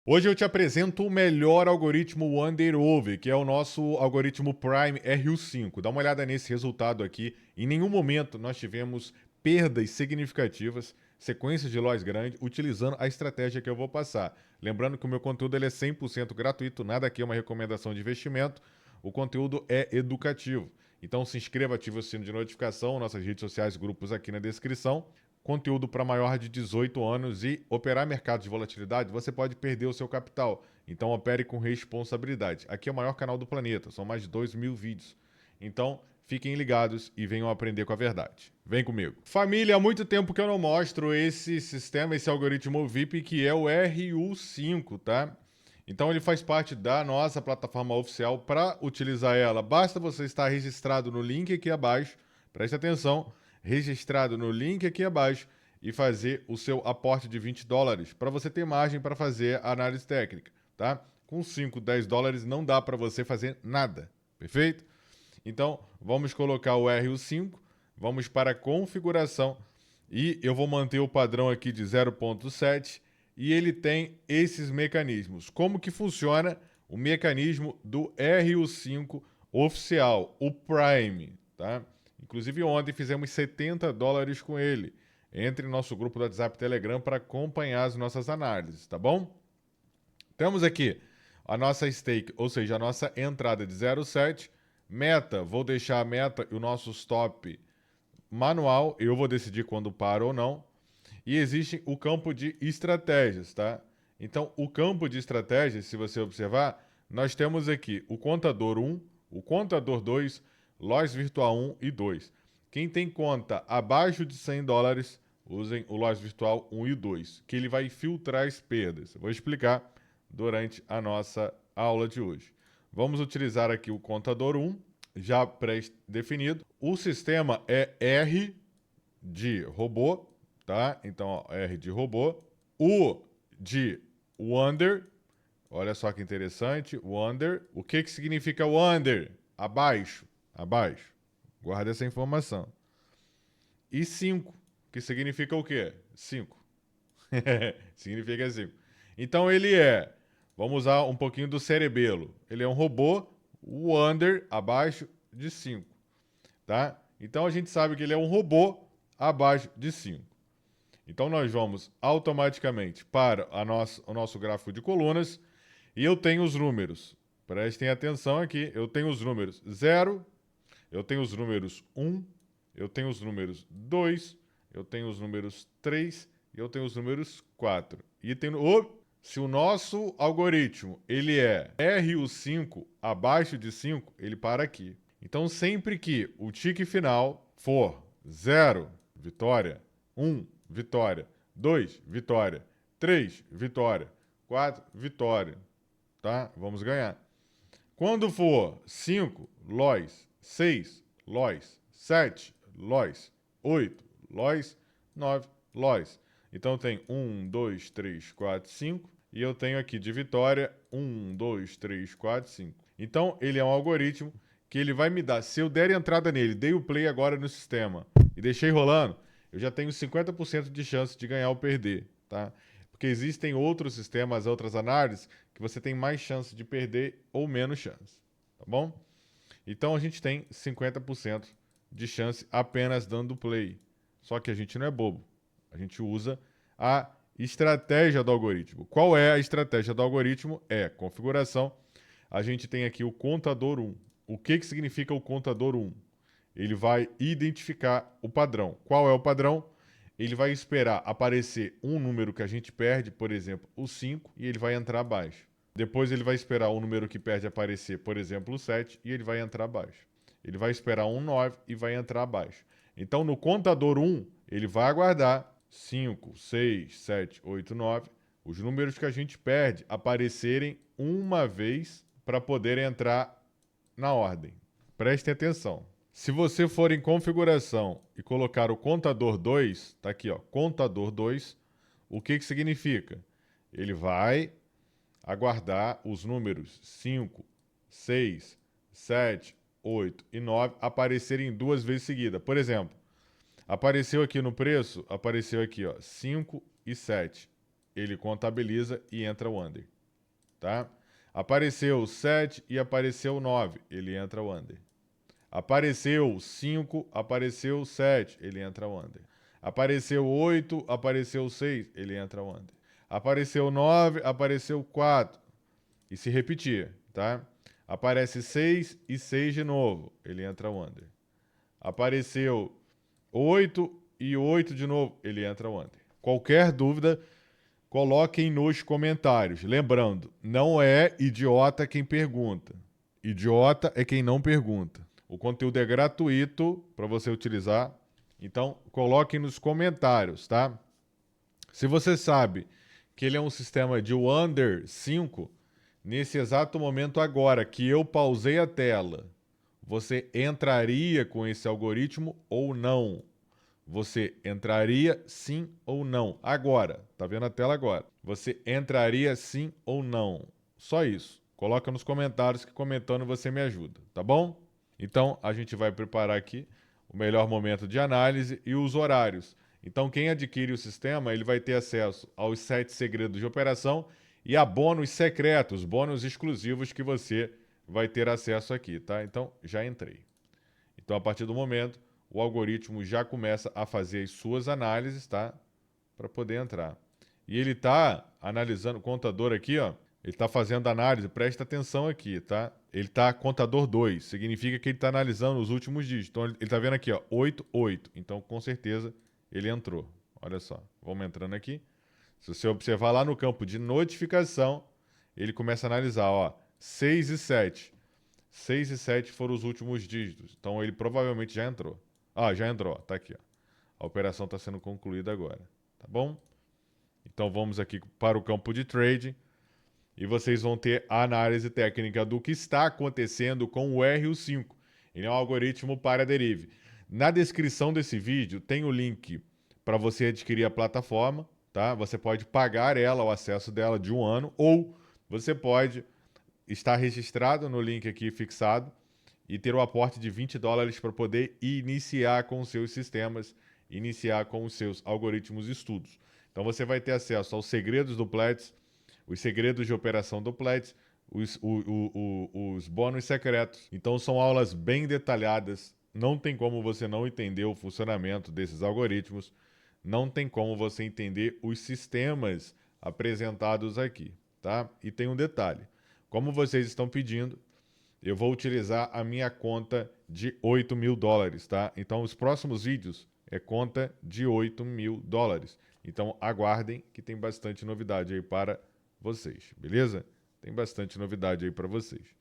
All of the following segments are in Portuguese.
Hoje eu te apresento o melhor algoritmo Under-Over, que é o nosso algoritmo Prime RU5. Dá uma olhada nesse resultado aqui. Em nenhum momento nós tivemos perdas significativas, sequências de loss grande, utilizando a estratégia que eu vou passar. Lembrando que o meu conteúdo ele é 100% gratuito, nada aqui é uma recomendação de investimento. O conteúdo é educativo. Então se inscreva, ative o sino de notificação, nossas redes sociais, grupos aqui na descrição. Conteúdo para maior de 18 anos e operar mercados de volatilidade, você pode perder o seu capital. Então opere com responsabilidade. Aqui é o maior canal do planeta, são mais de 2.000 vídeos. Então fiquem ligados e venham aprender com a verdade. Vem comigo. Família, há muito tempo que eu não mostro esse sistema, esse algoritmo VIP, que é o RU5, tá? Então ele faz parte da nossa plataforma oficial. Para utilizar ela, basta você estar registrado no link aqui abaixo. Preste atenção, registrado no link aqui abaixo e fazer o seu aporte de $20 para você ter margem para fazer a análise técnica, tá? Com 5, 10 dólares não dá para você fazer nada, perfeito? Então, vamos colocar o RU5, vamos para a configuração e eu vou manter o padrão aqui de 0.7 e ele tem esses mecanismos. Como que funciona o mecanismo do RU5 oficial, o Prime, tá? Inclusive ontem fizemos 70 dólares com ele. Entre no nosso grupo do WhatsApp e Telegram para acompanhar as nossas análises, tá bom? Temos aqui a nossa stake, ou seja, a nossa entrada de 0,7. Meta, vou deixar a meta e o nosso stop manual. Eu vou decidir quando paro ou não. E existe o campo de estratégias, tá? Então, o campo de estratégias, se você observar, nós temos aqui o contador 1, o contador 2, loss virtual 1 e 2. Quem tem conta abaixo de 100 dólares, usem o loss virtual 1 e 2, que ele vai filtrar as perdas. Eu vou explicar durante a nossa aula de hoje. Vamos utilizar aqui o contador 1, já pré-definido. O sistema é R de robô, tá? Então, ó, R de robô. U de Wonder. Olha só que interessante. Wonder. O que que significa Wonder? Abaixo. Abaixo. Guarda essa informação. E 5, que significa o quê? 5. Significa 5. Então ele é, vamos usar um pouquinho do cerebelo. Ele é um robô, o under abaixo de 5, tá? Então a gente sabe que ele é um robô abaixo de 5. Então nós vamos automaticamente para o nosso gráfico de colunas e eu tenho os números. Prestem atenção aqui, eu tenho os números 0, eu tenho os números 1, eu tenho os números 2, eu tenho os números 3 e eu tenho os números 4. E tem se o nosso algoritmo ele é RU5 abaixo de 5, ele para aqui. Então sempre que o tique final for 0, vitória, 1, vitória, 2, vitória, 3, vitória, 4, vitória, tá? Vamos ganhar. Quando for 5, loss, 6, loss, 7, loss, 8, loss, 9, loss. Então tem 1, 2, 3, 4, 5 e eu tenho aqui de vitória 1, 2, 3, 4, 5. Então ele é um algoritmo que ele vai me dar, se eu der entrada nele, dei o play agora no sistema e deixei rolando, eu já tenho 50% de chance de ganhar ou perder, tá? Porque existem outros sistemas, outras análises, que você tem mais chance de perder ou menos chance, tá bom? Então a gente tem 50% de chance apenas dando play. Só que a gente não é bobo. A gente usa a estratégia do algoritmo. Qual é a estratégia do algoritmo? É configuração. A gente tem aqui o contador 1. O que significa o contador 1? Ele vai identificar o padrão. Qual é o padrão? Ele vai esperar aparecer um número que a gente perde, por exemplo, o 5, e ele vai entrar abaixo. Depois ele vai esperar o número que perde aparecer, por exemplo, o 7, e ele vai entrar abaixo. Ele vai esperar um 9 e vai entrar abaixo. Então, no contador 1, ele vai aguardar 5, 6, 7, 8, 9, os números que a gente perde aparecerem uma vez para poder entrar na ordem. Prestem atenção. Se você for em configuração e colocar o contador 2, tá aqui, ó, contador 2, o que significa? Ele vai aguardar os números 5, 6, 7, 8 e 9 aparecerem duas vezes seguidas. Por exemplo, apareceu aqui no preço, apareceu aqui, ó, 5 e 7. Ele contabiliza e entra o under. tá? Apareceu 7 e apareceu 9, ele entra o under. Apareceu 5, apareceu 7, ele entra o under. Apareceu 8, apareceu 6, ele entra o under. Apareceu 9, apareceu 4, e se repetir, tá? Aparece 6 e 6 de novo, ele entra o under. Apareceu 8 e 8 de novo, ele entra o under. Qualquer dúvida, coloquem nos comentários. Lembrando, não é idiota quem pergunta. Idiota é quem não pergunta. O conteúdo é gratuito para você utilizar. Então, coloquem nos comentários, tá? Se você sabe que ele é um sistema de under 5, nesse exato momento agora que eu pausei a tela, você entraria com esse algoritmo ou não? Você entraria sim ou não? Agora, tá vendo a tela agora? Você entraria sim ou não? Só isso. Coloca nos comentários que comentando você me ajuda, tá bom? Então, a gente vai preparar aqui o melhor momento de análise e os horários. Então, quem adquire o sistema, ele vai ter acesso aos 7 segredos de operação e a bônus secretos, bônus exclusivos que você vai ter acesso aqui, tá? Então, já entrei. Então, a partir do momento, o algoritmo já começa a fazer as suas análises, tá? Para poder entrar. E ele está analisando, o contador aqui, ó, ele está fazendo análise, presta atenção aqui, tá? Ele está contador 2, significa que ele está analisando os últimos dígitos. Então, ele está vendo aqui, ó, 8, 8. Então, com certeza, ele entrou. Olha só, vamos entrando aqui. Se você observar lá no campo de notificação, ele começa a analisar, ó, 6 e 7. 6 e 7 foram os últimos dígitos. Então ele provavelmente já entrou. Ah, já entrou, tá aqui, ó. A operação está sendo concluída agora, tá bom? Então vamos aqui para o campo de trade e vocês vão ter a análise técnica do que está acontecendo com o RU5. Ele é um algoritmo para derive. Na descrição desse vídeo tem o link para você adquirir a plataforma, tá? Você pode pagar ela, o acesso dela de 1 ano, ou você pode estar registrado no link aqui fixado e ter o aporte de $20 para poder iniciar com os seus sistemas, iniciar com os seus algoritmos e estudos. Então você vai ter acesso aos segredos do Platts, os segredos de operação do Platts, os bônus secretos. Então são aulas bem detalhadas, não tem como você não entender o funcionamento desses algoritmos, não tem como você entender os sistemas apresentados aqui, tá? E tem um detalhe, como vocês estão pedindo, eu vou utilizar a minha conta de $8.000, tá? Então, os próximos vídeos é conta de $8.000. Então, aguardem que tem bastante novidade aí para vocês, beleza? Tem bastante novidade aí para vocês.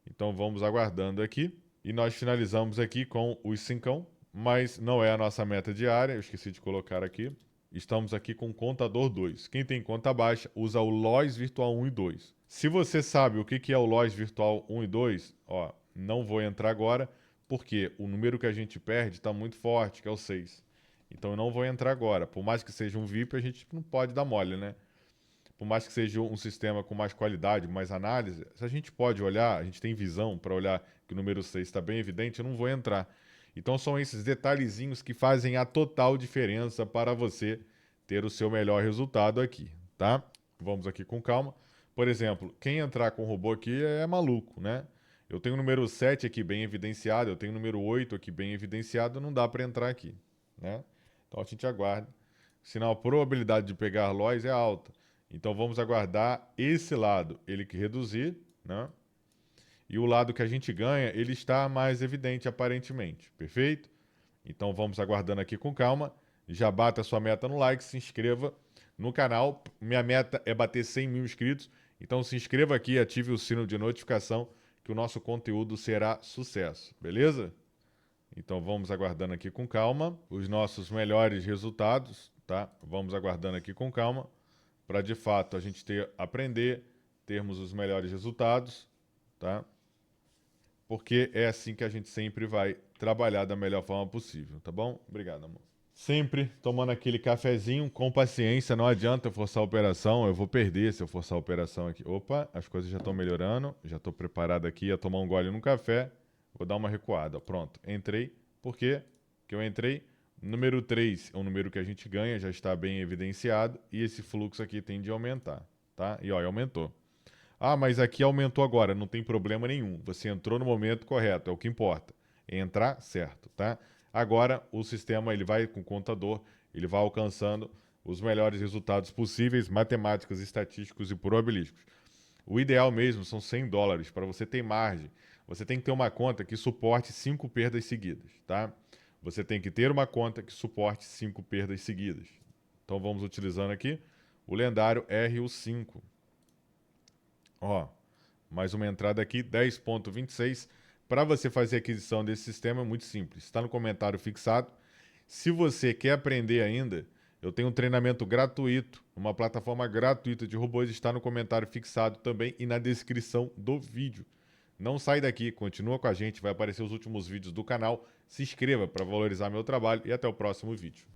Então, vamos aguardando aqui. E nós finalizamos aqui com os 5, mas não é a nossa meta diária, eu esqueci de colocar aqui. Estamos aqui com o contador 2. Quem tem conta baixa usa o Lois Virtual 1 e 2. Se você sabe o que é o Lois Virtual 1 e 2, ó, não vou entrar agora, porque o número que a gente perde está muito forte, que é o 6. Então eu não vou entrar agora. Por mais que seja um VIP, a gente não pode dar mole, né? Por mais que seja um sistema com mais qualidade, mais análise, se a gente pode olhar, a gente tem visão para olhar que o número 6 está bem evidente, eu não vou entrar. Então são esses detalhezinhos que fazem a total diferença para você ter o seu melhor resultado aqui, tá? Vamos aqui com calma. Por exemplo, quem entrar com o robô aqui é maluco, né? Eu tenho o número 7 aqui bem evidenciado, eu tenho o número 8 aqui bem evidenciado, não dá para entrar aqui, né? Então a gente aguarda. Sinal, a probabilidade de pegar Lois é alta. Então vamos aguardar esse lado, ele que reduzir, né? E o lado que a gente ganha, ele está mais evidente aparentemente, perfeito? Então vamos aguardando aqui com calma. Já bata a sua meta no like, se inscreva no canal. Minha meta é bater 100 mil inscritos. Então se inscreva aqui, ative o sino de notificação que o nosso conteúdo será sucesso, beleza? Então vamos aguardando aqui com calma os nossos melhores resultados, tá? Vamos aguardando aqui com calma para de fato a gente aprender, termos os melhores resultados, tá? Porque é assim que a gente sempre vai trabalhar da melhor forma possível, tá bom? Obrigado, amor. Sempre tomando aquele cafezinho com paciência, não adianta eu forçar a operação, eu vou perder se eu forçar a operação aqui. Opa, as coisas já estão melhorando, já estou preparado aqui a tomar um gole no café, vou dar uma recuada. Pronto, entrei. Por quê? Porque eu entrei. Número 3 é um número que a gente ganha, já está bem evidenciado, e esse fluxo aqui tende a aumentar, tá? E ó, aumentou. Ah, mas aqui aumentou agora, não tem problema nenhum. Você entrou no momento correto, é o que importa. Entrar certo, tá? Agora o sistema ele vai com o contador, ele vai alcançando os melhores resultados possíveis, matemáticos, estatísticos e probabilísticos. O ideal mesmo são $100 para você ter margem. Você tem que ter uma conta que suporte 5 perdas seguidas, tá? Você tem que ter uma conta que suporte 5 perdas seguidas. Então vamos utilizando aqui o lendário RU5. Ó, mais uma entrada aqui, 10.26. Para você fazer a aquisição desse sistema é muito simples. Está no comentário fixado. Se você quer aprender ainda, eu tenho um treinamento gratuito, uma plataforma gratuita de robôs, está no comentário fixado também e na descrição do vídeo. Não sai daqui, continua com a gente, vai aparecer os últimos vídeos do canal. Se inscreva para valorizar meu trabalho e até o próximo vídeo.